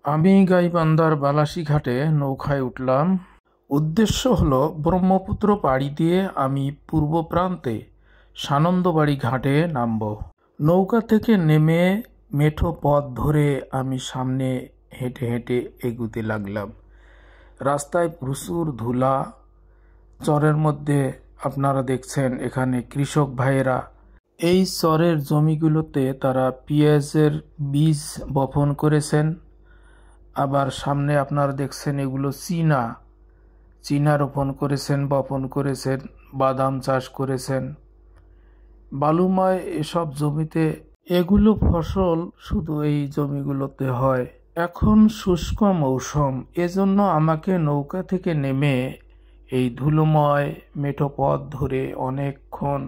আমি গাইবান্ধার বালাসী ঘাটে নৌকায় উঠলাম। উদ্দেশ্য হলো ব্রহ্মপুত্র পাড়ি দিয়ে আমি পূর্ব প্রান্তে সানন্দবাড়ি ঘাটে নামব। নৌকা থেকে নেমে মেঠো পথ ধরে আমি সামনে হেঁটে হেঁটে এগুতে লাগলাম। রাস্তায় প্রচুর ধুলা। চরের মধ্যে আপনারা দেখছেন এখানে কৃষক ভাইয়েরা এই চরের জমিগুলোতে তারা পেঁয়াজের বীজ বপন করেছেন। আবার সামনে আপনারা দেখছেন এগুলো চীনা রোপণ করেছেন, বপন করেছেন, বাদাম চাষ করেছেন। বালুময় এসব জমিতে এগুলো ফসল শুধু এই জমিগুলোতে হয়। এখন শুষ্ক মৌসুম, এজন্য আমাকে নৌকা থেকে নেমে এই ধুলোময় মেঠো পথ ধরে অনেকক্ষণ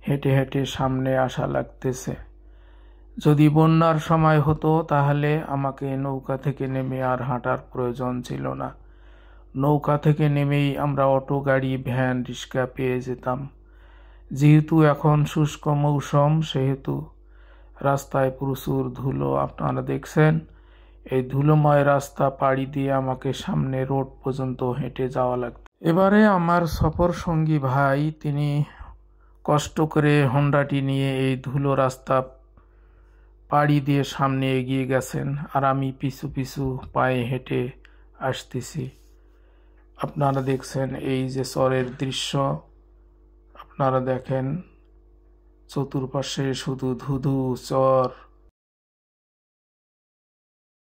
হেঁটে হেঁটে সামনে আসা লাগতেছে। যদি বন্যার সময় হতো তাহলে আমাকে নৌকা থেকে নেমে আর হাঁটার প্রয়োজন ছিল না। নৌকা থেকে নেমেই আমরা অটো, গাড়ি, ভ্যান, রিক্সা পেয়ে যেতাম। যেহেতু এখন শুষ্ক মৌসুম সেহেতু রাস্তায় প্রচুর ধুলো আপনারা দেখছেন। এই ধুলোময় রাস্তা পাড়ি দিয়ে আমাকে সামনে রোড পর্যন্ত হেঁটে যাওয়া লাগতো। এবারে আমার সফর সঙ্গী ভাই তিনি কষ্ট করে হোন্ডাটি নিয়ে এই ধুলো রাস্তা পাড়ি দিয়ে সামনে এগিয়ে গেছেন, আর আমি পিছু পিছু পায়ে হেঁটে আসতেছি। আপনারা দেখছেন এই যে চরের দৃশ্য, আপনারা দেখেন চতুর্পাশে শুধু ধুধু চর।